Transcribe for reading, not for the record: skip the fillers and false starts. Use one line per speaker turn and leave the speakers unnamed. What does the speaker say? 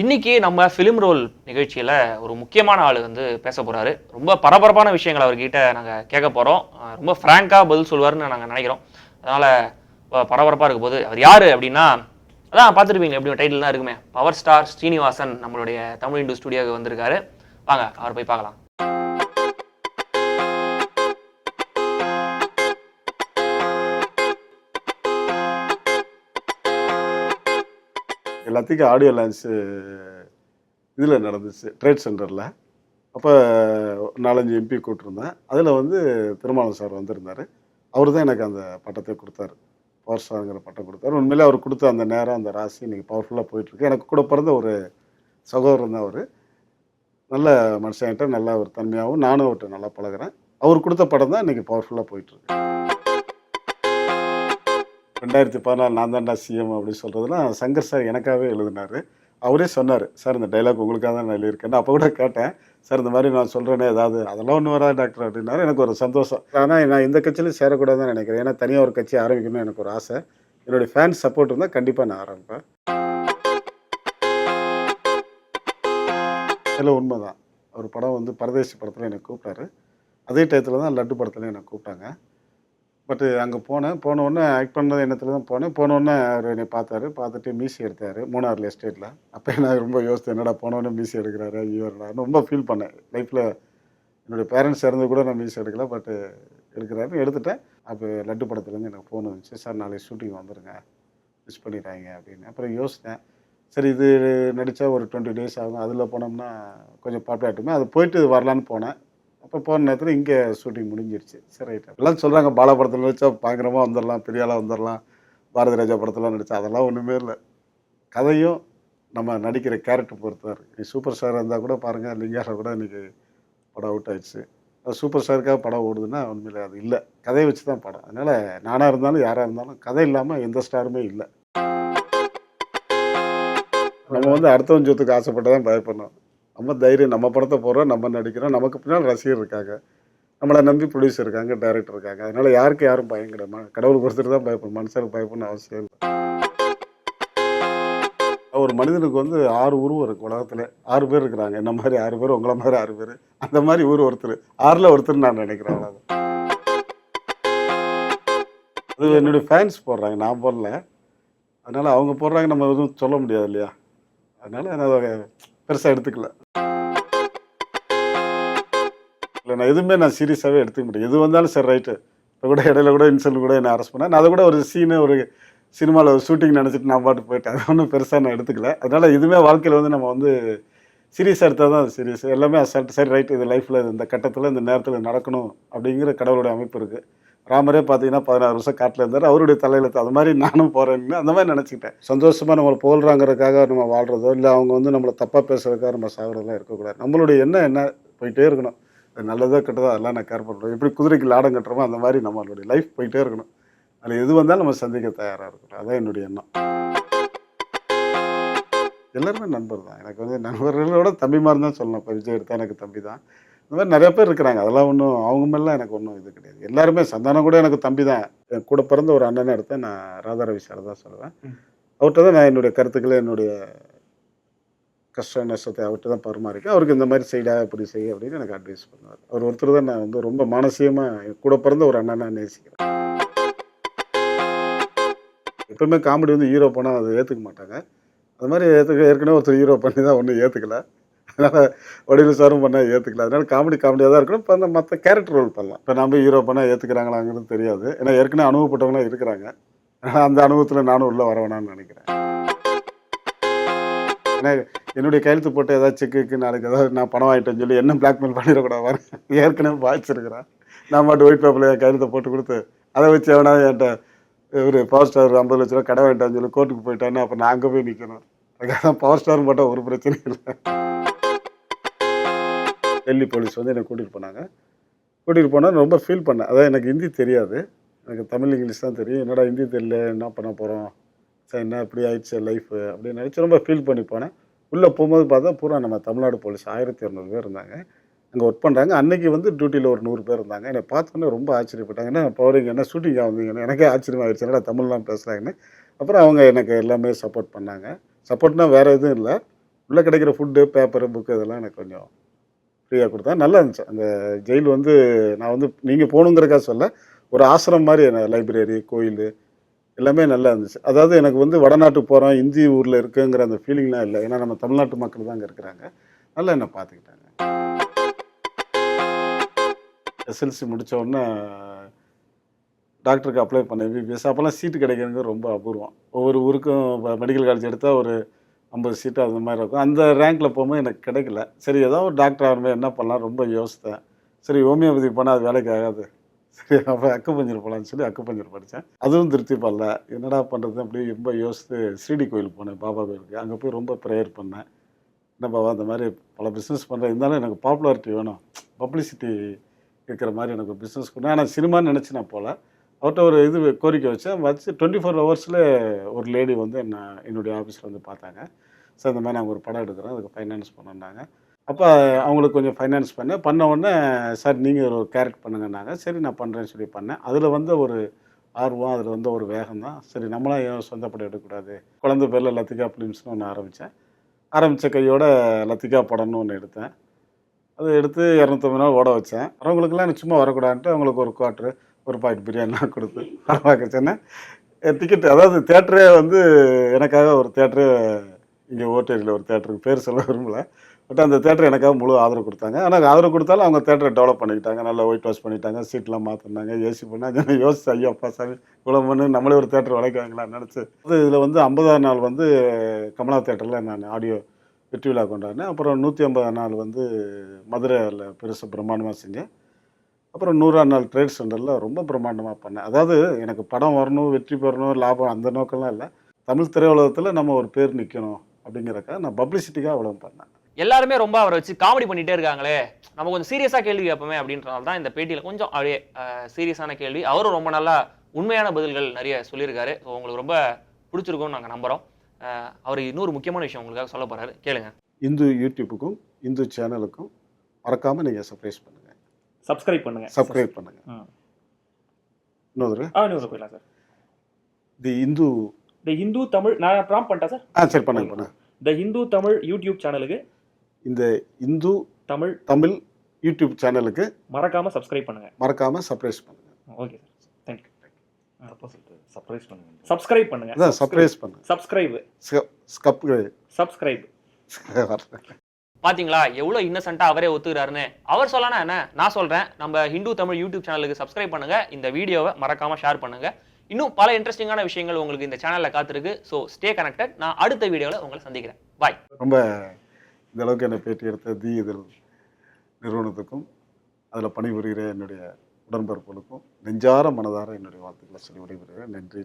இன்னைக்கு நம்ம film roll நிகழ்ச்சியில ஒரு முக்கியமான ஆளு வந்து பேச போறாரு. ரொம்ப பரபரப்பான விஷயங்கள அவர்கிட்ட நாங்க கேட்க போறோம். ரொம்ப ஃபிராங்கா பதில் சொல்லுவாருன்னு நாங்க நினைக்கிறோம். அதனால பரபரப்பா இருக்க போது. அவர் யாரு அப்படின்னா, அதான் பார்த்துருப்பீங்க எப்படி டைட்டில் தான் இருக்குமே. பவர் ஸ்டார் ஸ்ரீனிவாசன் நம்மளுடைய தமிழ் இண்டஸ்ட்ரி ஸ்டுடியோக்கு வந்திருக்காரு. வாங்க அவர போய் பார்க்கலாம்.
எல்லாத்துக்கும் ஆடியோ லான்ச்சு இதில் நடந்துச்சு, ட்ரேட் சென்டரில். அப்போ 4-5 எம்பி கூப்பிட்டுருந்தேன். அதில் வந்து திருமாவளவன் சார் வந்திருந்தார். அவர் தான் எனக்கு அந்த பட்டத்தை கொடுத்தாரு. பவர் ஸ்டாருங்கிற பட்டம் கொடுத்தாரு. உண்மையிலே அவர் கொடுத்த அந்த நேரம், அந்த ராசி இன்றைக்கி பவர்ஃபுல்லாக போயிட்டுருக்கு. எனக்கு கூட பிறந்த ஒரு சகோதரன் தான் அவர். நல்ல மனுஷன்கிட்ட நல்ல ஒரு தன்மையாகவும் நானும் அவர்கிட்ட நல்லா பழகுறேன். அவர் கொடுத்த படம் தான் இன்றைக்கி பவர்ஃபுல்லாக போயிட்டுருக்கு. 2014 நான் தான்டா சிஎம் அப்படின்னு சொல்கிறதுலாம் சங்கர் சார் எனக்காகவே எழுதினார். அவரே சொன்னார், சார் இந்த டைலாக் உங்களுக்காக தான் நான் எழுதியிருக்கேன். அப்போ கூட கேட்டேன், சார் இந்த மாதிரி நான் சொல்கிறேனே ஏதாவது, அதெல்லாம் ஒன்றும் வராது டாக்டர் அப்படின்னாரு. எனக்கு ஒரு சந்தோஷம். ஆனால் நான் இந்த கட்சியிலும் சேரக்கூடாதுன்னு நினைக்கிறேன். ஏன்னா தனியாக ஒரு கட்சி ஆரம்பிக்கணும்னு எனக்கு ஒரு ஆசை. என்னுடைய ஃபேன்ஸ் சப்போர்ட் இருந்தால் கண்டிப்பாக நான் ஆரம்பிப்பேன். இதில் உண்மை தான். ஒரு படம் வந்து பரதேசி படத்தில் என்னை கூப்பிட்டாரு. அதே டயத்தில் தான் லட்டு படத்துலையும் என்னை கூப்பிட்டாங்க. பட்டு அங்கே போனோடனே ஆக்ட் பண்ணது எண்ணத்தில் தான் போனோடனே அவர் என்னை பார்த்துட்டு மீசி எடுத்தார் மூணாரில் எஸ்டேட்டில். அப்போ நான் ரொம்ப யோசித்தேன், என்னடா போனோடனே மீசி எடுக்கிறாரு, ஐயோ ரொம்ப ஃபீல் பண்ணேன். லைஃப்பில் என்னுடைய பேரண்ட்ஸ் இறந்து கூட நான் மீசி எடுக்கல, பட்டு எடுக்கிறாரு, எடுத்துட்டேன். அப்போ லட்டு படத்துலேருந்து எனக்கு ஃபோன் வந்துச்சு, சார் நாளைக்கு ஷூட்டிங் வந்துடுங்க, மிஸ் பண்ணிடுறாங்க அப்படின்னு. அப்புறம் யோசித்தேன், சரி இது நடித்தா ஒரு 20 days ஆகும், அதில் போனோம்னா கொஞ்சம் பாப்புலாட்டுமே, அது போயிட்டு வரலான்னு போனேன். அப்போ போன நேரத்தில் இங்கே ஷூட்டிங் முடிஞ்சிருச்சு. சரி ரைட்டு. எல்லாம் சொல்கிறாங்க பாலா படத்தில் நடித்தா பயங்கரமாக வந்துடலாம், பெரிய ஆளாக வந்துடலாம், பாரதி ராஜா படத்தில் நடித்தா, அதெல்லாம் ஒன்றுமே இல்லை. கதையும் நம்ம நடிக்கிற கேரக்டர் பொறுத்து தான் இருக்குது. நீ சூப்பர் ஸ்டாராக இருந்தால் கூட பாருங்கள், லிங்காரா கூட இன்றைக்கி படம் அவுட் ஆயிடுச்சு. அது சூப்பர் ஸ்டாருக்காக படம் ஓடுதுன்னா உண்மையில் அது இல்லை, கதையை வச்சு தான் படம். அதனால் நானாக இருந்தாலும் யாராக இருந்தாலும் கதை இல்லாமல் எந்த ஸ்டாருமே இல்லை. நம்ம வந்து அடுத்தவன் சொத்துக்கு ஆசைப்பட்டு தான் பயப்படணும். நம்ம தைரியம், நம்ம படத்தை போடுறோம், நம்ம நடிக்கிறோம், நமக்கு பின்னால் ரசிகர் இருக்காங்க, நம்மளை நம்பி ப்ரொடியூசர் இருக்காங்க, டைரக்டர் இருக்காங்க. அதனால் யாருக்கு யாரும் பயம் கிடையாது. கடவுளுக்கு ஒருத்தர் தான் பயப்படும், மனுஷனுக்கு பயப்படணும்னு அவசியம் இல்லை. ஒரு மனிதனுக்கு வந்து 6 உருவம் இருக்குது உலகத்தில். 6 பேர் இருக்கிறாங்க, என்ன மாதிரி 6 பேர், உங்களை மாதிரி 6 பேர், அந்த மாதிரி ஒருத்தர் 6ல் ஒருத்தர் நான் நினைக்கிறேன். அவ்வளோதான். அது என்னுடைய ஃபேன்ஸ் போடுறாங்க, நான் போடல. அதனால் அவங்க போடுறாங்க, நம்ம எதுவும் சொல்ல முடியாது இல்லையா. அதனால் நான் பெருசாக எடுத்துக்கல. இல்லை, நான் எதுவுமே சீரியஸாகவே எடுத்துக்க முடியும். எது வந்தாலும் சரி ரைட்டு. இப்போ கூட இடையில கூட இன்சல்ட் கூட என்னை அரெஸ்ட் பண்ணேன். நான் அதை கூட ஒரு சீனு, ஒரு சினிமாவில் ஒரு ஷூட்டிங் நினச்சிட்டு நான் பாட்டு போயிட்டேன். அது ஒன்றும் பெருசாக நான் எடுத்துக்கல. அதனால் இதுவுமே வாழ்க்கையில் வந்து நம்ம வந்து சீரியஸாக எடுத்தால் தான் அது சீரியஸ். எல்லாமே அசால்ட்டு, சரி ரைட்டு, இது லைஃப்பில் இந்த கட்டத்தில் இந்த நேரத்தில் நடக்கணும் அப்படிங்கிற கடவுளுடைய அமைப்பு இருக்குது. ராமரே பார்த்தீங்கன்னா 16 வருஷம் காட்டில் இருந்தார், அவருடைய தலையெழுத்து. அது மாதிரி நானும் போகிறேன்னு அந்த மாதிரி நினச்சிக்கிட்டேன். சந்தோஷமாக நம்மளை புகழ்றாங்கிறதுக்காக நம்ம வாழ்கிறதோ, இல்லை அவங்க வந்து நம்மளை தப்பாக பேசுறதுக்காக நம்ம சாகிறதெல்லாம் இருக்கக்கூடாது. நம்மளுடைய எண்ணம் என்ன போயிட்டே இருக்கணும். அது நல்லதோ கெட்டதோ அதெல்லாம் நான் கேர் பண்ணுறேன். எப்படி குதிரைக்கு லாடம் கட்டுறோமோ அந்த மாதிரி நம்மளுடைய லைஃப் போயிட்டே இருக்கணும். அதில் எது வந்தாலும் நம்ம சந்திக்க தயாராக இருக்கணும். அதான் என்னுடைய எண்ணம். எல்லாருமே நண்பர் தான். எனக்கு வந்து நண்பர்களோட தம்பிமார் தான் சொல்லணும். இப்போ விஜய் எடுத்தால் எனக்கு தம்பி தான். இந்த மாதிரி நிறைய பேர் இருக்கிறாங்க. அதெல்லாம் ஒன்றும் அவங்க மேலாம் எனக்கு ஒன்றும் இது கிடையாது. எல்லாருமே, சந்தானம் கூட எனக்கு தம்பி தான். என் கூட பிறந்த ஒரு அண்ணனை எடுத்தால் நான் ராதாரவி சார் தான் சொல்லுவேன். அவர்கிட்ட தான் நான் என்னுடைய கருத்துக்களை, என்னுடைய கஷ்ட நஷ்டத்தை அவர்கிட்ட தான் பரிமாறிக்கேன். அவருக்கு இந்த மாதிரி செய்டா, இப்படி செய்ய அப்படின்னு எனக்கு அட்வைஸ் பண்ணுவார். அவர் ஒருத்தர் தான் நான் வந்து ரொம்ப மானசீகமாக என் கூட பிறந்த ஒரு அண்ணனை நேசிக்கிறேன். எப்பவுமே காமெடி வந்து ஹீரோ போனால் அதை ஏற்றுக்க மாட்டாங்க. அது மாதிரி ஏற்கனவே ஒருத்தர் ஹீரோ பண்ணி தான் ஒன்றும் ஏற்றுக்கல. அதனால் வடிவில் சாரும் பண்ணால் ஏற்றுக்கல. அதனால் காமெடியாக தான் இருக்கணும். இப்போ அந்த மற்ற கேரக்டர் ரோல் பண்ணலாம். இப்போ நம்ம ஹீரோ பண்ணால் ஏற்றுக்கிறாங்களாங்கிறது தெரியாது. ஏன்னா ஏற்கனவே அனுபவப்பட்டவங்களாம் இருக்கிறாங்க. ஆனால் அந்த அனுபவத்தில் நானும் உள்ளே வர வேணான்னு நினைக்கிறேன். ஏன்னா என்னுடைய கையெழுத்து போட்டு ஏதாவது செக்கு நாளைக்கு ஏதாவது நான் பணம் வாங்கிட்டேன்னு சொல்லி என்ன பிளாக்மெயில் பண்ணிடக்கூடாது. ஏற்கனவே பாதிச்சிருக்கிறேன். நான் மட்டும் ஒயிட் பேப்பரில் என் கையெழுத்தை போட்டு கொடுத்து அதை வச்சு எவனா என்கிட்ட ஒரு பவர் ஸ்டார் 50 லட்ச ரூபா கடை வாங்கிட்டான்னு சொல்லி கோர்ட்டுக்கு போயிட்டான்னு அப்போ நான் அங்கே போய் நிற்கணும். அதுக்காக தான் பவர் ஸ்டார் மட்டும் ஒரு பிரச்சனையும் இல்லை. டெல்லி போலீஸ் வந்து என்னை கூட்டிகிட்டு போனால் ரொம்ப ஃபீல் பண்ணேன். அதான் எனக்கு ஹிந்தி தெரியாது, எனக்கு தமிழ் இங்கிலீஷ் தான் தெரியும். என்னடா ஹிந்தி தெரியல, என்ன பண்ண போகிறோம், சார் என்ன இப்படி ஆயிடுச்சு லைஃபு அப்படின்னு நினச்சி ரொம்ப ஃபீல் பண்ணி போனேன். உள்ளே போகும்போது பார்த்தா பூரா நம்ம தமிழ்நாடு போலீஸ் 1200 பேர் இருந்தாங்க. அங்கே ஒர்க் பண்ணுறாங்க. அன்றைக்கி வந்து டியூட்டியில் ஒரு 100 பேர் இருந்தாங்க. என்னை பார்த்தோன்னே ரொம்ப ஆச்சரியப்பட்டாங்க. என்ன போகிறீங்க, என்ன ஷூட்டிங்காக வந்தீங்கன்னு. எனக்கே ஆச்சரியமாகிடுச்சு, என்னடா தமிழ்லாம் பேசுகிறாங்கன்னு. அப்புறம் அவங்க எனக்கு எல்லாமே சப்போர்ட் பண்ணாங்க. சப்போர்ட்னால் வேறு எதுவும் இல்லை, உள்ளே கிடைக்கிற ஃபுட்டு, பேப்பரு, புக்கு இதெல்லாம் எனக்கு கொஞ்சம் ஃப்ரீயாக கொடுத்தாங்க. நல்லா இருந்துச்சு. அந்த ஜெயில் வந்து நான் வந்து நீங்கள் போகணுங்கிறதுக்காக சொல்ல, ஒரு ஆசிரமம் மாதிரி லைப்ரரி, கோயில் எல்லாமே நல்லா இருந்துச்சு. அதாவது எனக்கு வந்து வடநாட்டுக்கு போகிறோம், இந்தி ஊரில் இருக்குங்கிற அந்த ஃபீலிங்லாம் இல்லை. ஏன்னா நம்ம தமிழ்நாட்டு மக்கள் தான் அங்கே இருக்கிறாங்க. நல்லா என்னை பார்த்துக்கிட்டாங்க. எஸ்எல்சி முடித்த உடனே டாக்டருக்கு அப்ளை பண்ணேன் எம்பிபிஎஸ். அப்போல்லாம் சீட்டு கிடைக்கிறது ரொம்ப அபூர்வம். ஒவ்வொரு ஊருக்கும் மெடிக்கல் காலேஜ் எடுத்தால் ஒரு 50 சீட்டு அந்த மாதிரி இருக்கும். அந்த ரேங்க்கில் போகும்போது எனக்கு கிடைக்கல. சரி ஏதோ ஒரு டாக்டர் ஆகணுமே என்ன பண்ணலாம் ரொம்ப யோசித்தேன். சரி ஹோமியோபதி போனால் அது வேலைக்கு ஆகாது. சரி அப்போ அக்குபஞ்சர் போகலான்னு சொல்லி அக்குபஞ்சர் படித்தேன். அதுவும் திருப்தி பண்ணல. என்னடா பண்ணுறது அப்படி ரொம்ப யோசித்து ஸ்ரீடி கோயில் போனேன், பாபா கோயிலுக்கு. அங்கே போய் ரொம்ப ப்ரேயர் பண்ணேன். என்ன பாபா இந்த மாதிரி பல பிஸ்னஸ் பண்ணுறேன், இருந்தாலும் எனக்கு பாப்புலாரிட்டி வேணும், பப்ளிசிட்டி இருக்கிற மாதிரி எனக்கு பிஸ்னஸ் பண்ணேன். ஆனால் சினிமான்னு நினச்சி நான் போகல. அவர்கிட்ட ஒரு கோரிக்கை வச்சேன். வச்சு 24 ஹவர்ஸில் ஒரு லேடி வந்து என்னுடைய ஆஃபீஸில் வந்து பார்த்தாங்க. சார் இந்த மாதிரி நாங்கள் ஒரு படம் எடுக்கிறோம், அதுக்கு ஃபைனான்ஸ் பண்ணோன்னாங்க. அப்போ அவங்களுக்கு கொஞ்சம் ஃபைனான்ஸ் பண்ண உடனே சார் நீங்கள் ஒரு கேரக்ட் பண்ணுங்கன்னாங்க. சரி நான் பண்ணுறேன்னு சொல்லி பண்ணேன். அதில் வந்து ஒரு ஆர்வம், அதில் வந்து ஒரு வேகம் தான். சரி நம்மளாம் ஏன் சொந்த படம் எடுக்கக்கூடாது. குழந்தை பேரில் லத்திகா ஃபிலிம்ஸ்னு ஒன்று ஆரம்பித்த கையோட லத்திகா படம்னு ஒன்று எடுத்தேன். அதை எடுத்து 250 நாள் ஓட வச்சேன். வரவங்களுக்குலாம் எனக்கு சும்மா வரக்கூடாதுன்ட்டு அவங்களுக்கு ஒரு குவார்ட்ரு, ஒரு பாக்கெட் பிரியாணிலாம் கொடுத்து படம் பார்க்க சொன்னேன். டிக்கெட் அதாவது தேட்டரே வந்து எனக்காக ஒரு தேட்டரு இங்கே ஓட்டேரியில் ஒரு தேட்டருக்கு பேர் சொல்ல விரும்பல. பட் அந்த தேட்டர் எனக்காக முழு ஆதரவு கொடுத்தாங்க. ஆனால் ஆதரவு கொடுத்தாலும் அவங்க தேட்டரை டெவலப் பண்ணிக்கிட்டாங்க. நல்லா ஒயிட் வாஷ் பண்ணிட்டாங்க, சீட்லாம் மாற்றினாங்க, ஏசி பண்ணாங்க. யோசிச்சு ஐயோ அப்பா சாமி இவ்வளோ பண்ணி நம்மளே ஒரு தேட்டர் வளைக்குவாங்களான்னு நினச்சி இதில் வந்து 50ஆம் நாள் வந்து கமலா தேட்டரில் நான் ஆடியோ வெற்றி விழா கொண்டாடினேன். அப்புறம் 150ஆம் நாள் வந்து மதுரையில் பெருசு பிரம்மாண்டமாக செஞ்சேன். அப்புறம் 100ஆம் நாள் ட்ரேட் சென்டரில் ரொம்ப பிரம்மாண்டமாக பண்ணேன். அதாவது எனக்கு படம் வரணும், வெற்றி பெறணும், லாபம் அந்த நோக்கம்லாம் இல்லை. தமிழ் திரையுலகத்தில் நம்ம ஒரு பேர் நிற்கணும் அப்படிங்கிறக்காக நான் பப்ளிசிட்டிக்காக அவ்வளோ பண்ணேன்.
எல்லாருமே ரொம்ப அவரை வச்சு காமெடி பண்ணிட்டே இருக்காங்களே, நம்ம கொஞ்சம் சீரியஸா கேள்வி கேட்போமே அப்படின்றனால தான் இந்த பேட்டியில கொஞ்சம் அப்படியே சீரியஸான கேள்வி. அவரும் ரொம்ப நல்லா உண்மையான பதில்கள் நிறைய சொல்லியிருக்காரு. ஸோ உங்களுக்கு ரொம்ப பிடிச்சிருக்கும்னு நாங்கள் நம்புறோம். அவர் இன்னொரு முக்கியமான விஷயம் உங்களுக்காக சொல்ல போறாரு, கேளுங்க.
இந்து யூடியூப்புக்கும் இந்து சேனலுக்கும் மறக்காமல் நீங்கள்
சப்ஸ்கிரைப் பண்ணுங்க.
சப்ஸ்கிரைப் பண்ணுங்க. இன்னொரு
போயிடலாம் சார்.
தி
ஹிந்து தமிழ் நான் ப்ராம்ப்ட் பண்ணிட்டேன் சார்.
சரி பண்ணுங்க.
தி ஹிந்து தமிழ் யூடியூப் சேனலுக்கு,
இந்த இந்து தமிழ் யூடியூப் சேனலுக்கு
மறக்காம சப்ஸ்கிரைப் பண்ணுங்க.
சப்ஸ்கிரைப் பண்ணுங்க.
Okay sir, thank you. Subscribe பண்ணுங்க. சப்ஸ்கிரைப்.
பாத்தீங்களா எவ்வளவு இன்னசென்ட்டா அவரே ஒத்துக்கிறாருன்னு. அவர் சொல்லனா என்ன, நான் சொல்றேன். நம்ம ஹிந்து தமிழ் யூடியூப் சேனலுக்கு சப்ஸ்கிரைப் பண்ணுங்க. இந்த வீடியோவை மறக்காம ஷேர் பண்ணுங்க. இன்னும் பல இன்ட்ரெஸ்டிங்கான விஷயங்கள் உங்களுக்கு இந்த சேனல்ல காத்திருக்கு. So stay connected. நான் அடுத்த வீடியோவில் உங்களை சந்திக்கிறேன். பாய்.
ரொம்ப இந்த அளவுக்கு என்னை பேட்டி எடுத்த தி இதழ் நிறுவனத்துக்கும் அதில் பணிபுரிகிற என்னுடைய உடன்பிறப்புகளுக்கும் நெஞ்சார மனதார என்னுடைய வாழ்த்துக்களை சொல்லி விடைபெறுகிறேன். நன்றி.